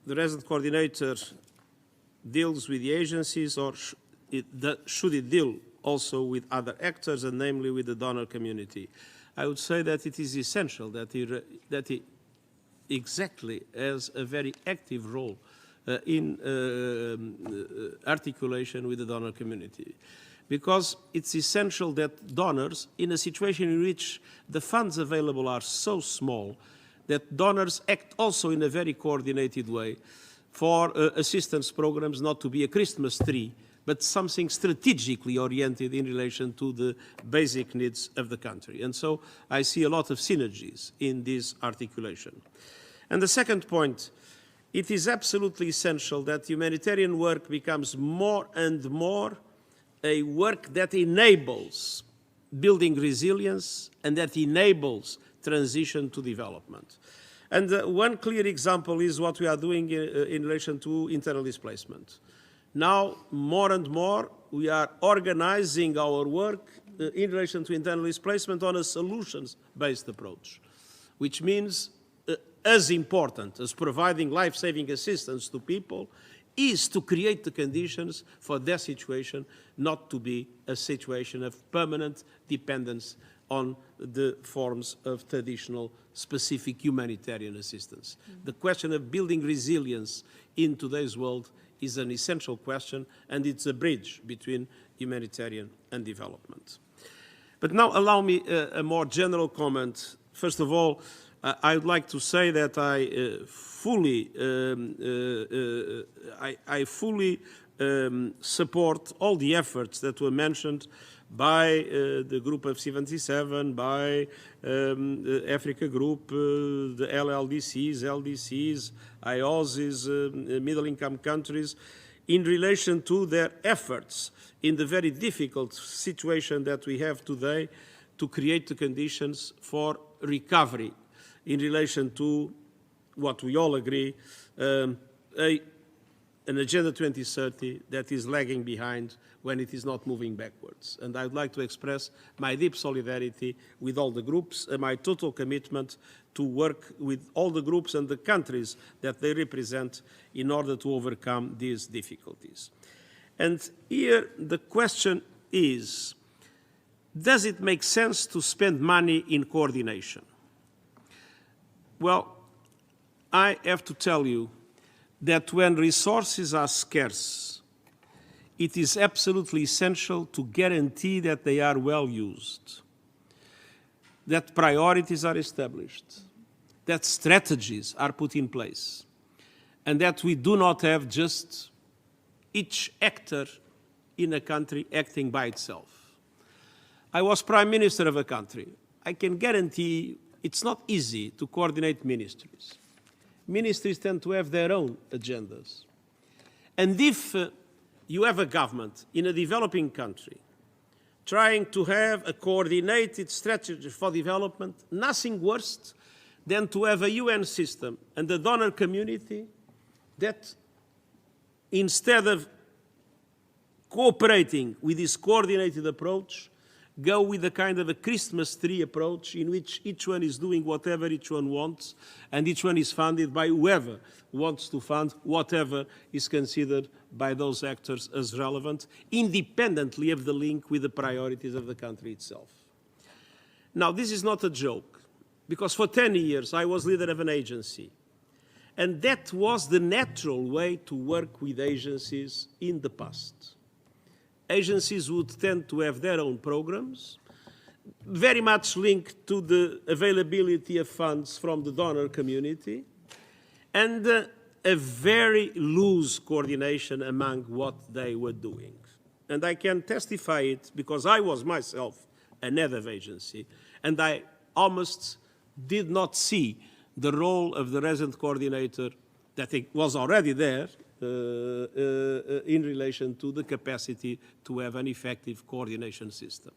the resident coordinator deals with the agencies, or should it deal also with other actors, and namely with the donor community? I would say that it is essential that he exactly has a very active role in articulation with the donor community, because it's essential that donors, in a situation in which the funds available are so small, that donors act also in a very coordinated way for assistance programs not to be a Christmas tree, but something strategically oriented in relation to the basic needs of the country. And so I see a lot of synergies in this articulation. And the second point, it is absolutely essential that humanitarian work becomes more and more a work that enables building resilience and that enables transition to development. And one clear example is what we are doing in relation to internal displacement. Now, more and more, we are organizing our work in relation to internal displacement on a solutions-based approach, which means as important as providing life-saving assistance to people is to create the conditions for their situation not to be a situation of permanent dependence on the forms of traditional specific humanitarian assistance. The question of building resilience in today's world is an essential question, and it's a bridge between humanitarian and development. But now allow me a more general comment. First of all, I would like to say that I fully support all the efforts that were mentioned by the Group of 77, by Africa Group, the LLDCs, LDCs, IOSIS, middle-income countries, in relation to their efforts in the very difficult situation that we have today to create the conditions for recovery in relation to what we all agree, an Agenda 2030 that is lagging behind when it is not moving backwards. And I would like to express my deep solidarity with all the groups and my total commitment to work with all the groups and the countries that they represent in order to overcome these difficulties. And here the question is, does it make sense to spend money in coordination? Well, I have to tell you that when resources are scarce, it is absolutely essential to guarantee that they are well used, that priorities are established, that strategies are put in place, and that we do not have just each actor in a country acting by itself. I was Prime Minister of a country. I can guarantee it's not easy to coordinate ministries. Ministries tend to have their own agendas. And if you have a government in a developing country trying to have a coordinated strategy for development, nothing worse than to have a UN system and a donor community that, instead of cooperating with this coordinated approach, go with a kind of a Christmas tree approach in which each one is doing whatever each one wants, and each one is funded by whoever wants to fund whatever is considered by those actors as relevant, independently of the link with the priorities of the country itself. Now, this is not a joke, because for 10 years I was leader of an agency, and that was the natural way to work with agencies in the past. Agencies would tend to have their own programs, very much linked to the availability of funds from the donor community, and a very loose coordination among what they were doing. And I can testify it because I was myself an head of agency, and I almost did not see the role of the resident coordinator that was already there in relation to the capacity to have an effective coordination system.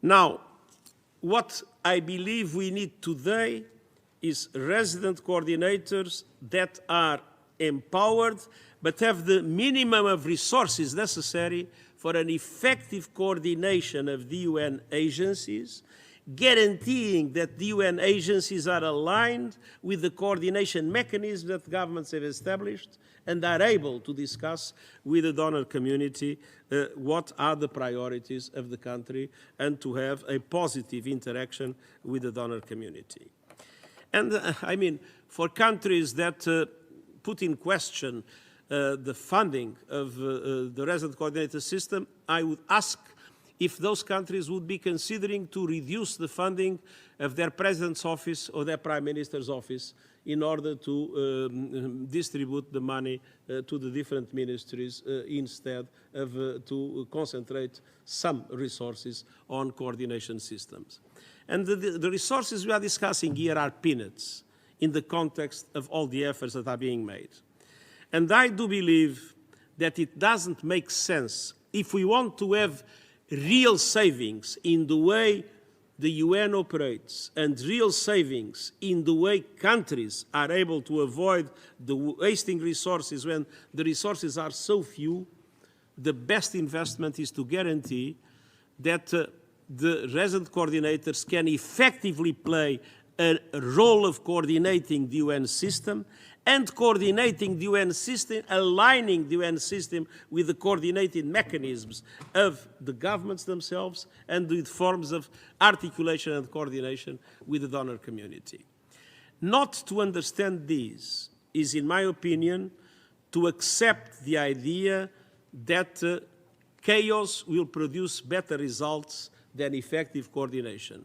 Now, what I believe we need today is resident coordinators that are empowered but have the minimum of resources necessary for an effective coordination of the UN agencies guaranteeing that the UN agencies are aligned with the coordination mechanism that governments have established and are able to discuss with the donor community what are the priorities of the country and to have a positive interaction with the donor community. And I mean, for countries that put in question the funding of the resident coordinator system, I would ask if those countries would be considering to reduce the funding of their president's office or their prime minister's office in order to distribute the money to the different ministries instead of to concentrate some resources on coordination systems. And the resources we are discussing here are peanuts in the context of all the efforts that are being made. And I do believe that it doesn't make sense if we want to have real savings in the way the UN operates and real savings in the way countries are able to avoid the wasting resources when the resources are so few. The best investment is to guarantee that the resident coordinators can effectively play a role of coordinating the UN system and coordinating the UN system, aligning the UN system with the coordinating mechanisms of the governments themselves and with forms of articulation and coordination with the donor community. Not to understand this is, in my opinion, to accept the idea that chaos will produce better results than effective coordination.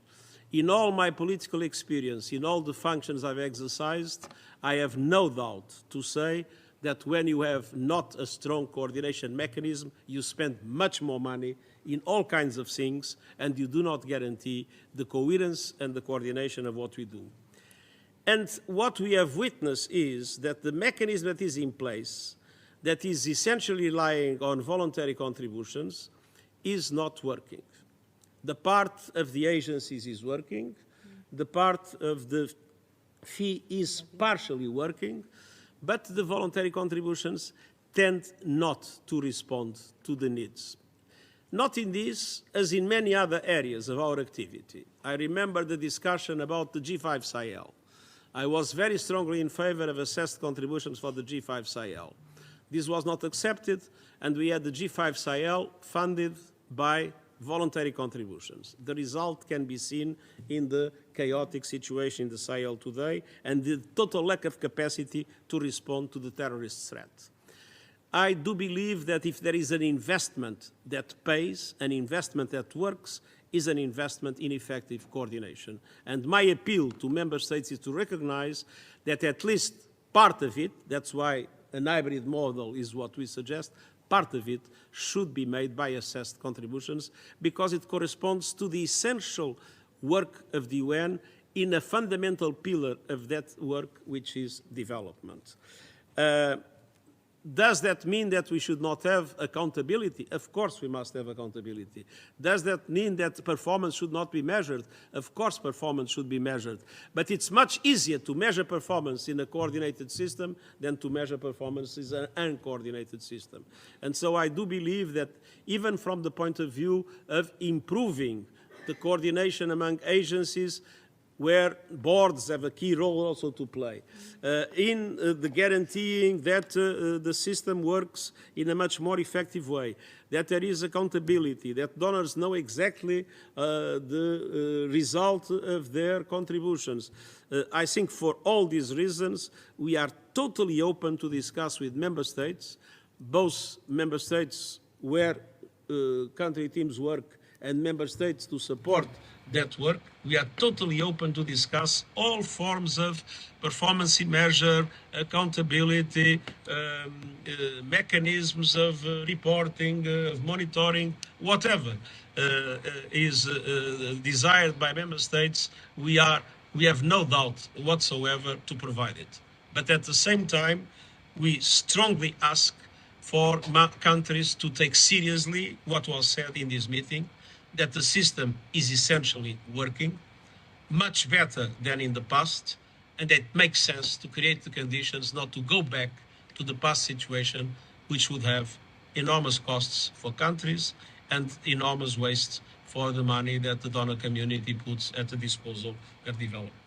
In all my political experience, in all the functions I've exercised, I have no doubt to say that when you have not a strong coordination mechanism, you spend much more money in all kinds of things, and you do not guarantee the coherence and the coordination of what we do. And what we have witnessed is that the mechanism that is in place, that is essentially relying on voluntary contributions, is not working. The part of the agencies is working. The part of the fee is partially working, but the voluntary contributions tend not to respond to the needs. Not in this, as in many other areas of our activity. I remember the discussion about the G5 Sahel. I was very strongly in favor of assessed contributions for the G5 Sahel. This was not accepted, and we had the G5 Sahel funded by voluntary contributions. The result can be seen in the chaotic situation in the Sahel today and the total lack of capacity to respond to the terrorist threat. I do believe that if there is an investment that pays, an investment that works, is an investment in effective coordination. And my appeal to member states is to recognize that at least part of it, that's why an hybrid model is what we suggest, part of it should be made by assessed contributions because it corresponds to the essential work of the UN in a fundamental pillar of that work, which is development. Does that mean that we should not have accountability? Of course we must have accountability. Does that mean that performance should not be measured? Of course performance should be measured. But it's much easier to measure performance in a coordinated system than to measure performance in an uncoordinated system. And so I do believe that even from the point of view of improving the coordination among agencies, where boards have a key role also to play, in the guaranteeing that the system works in a much more effective way, that there is accountability, that donors know exactly the result of their contributions. I think for all these reasons, we are totally open to discuss with member states, both member states where country teams work and member states to support that work. We are totally open to discuss all forms of performance measure, accountability, mechanisms of reporting, of monitoring, whatever is desired by member states. We have no doubt whatsoever to provide it. But at the same time, we strongly ask for countries to take seriously what was said in this meeting, that the system is essentially working much better than in the past, and that it makes sense to create the conditions not to go back to the past situation, which would have enormous costs for countries and enormous waste for the money that the donor community puts at the disposal of development.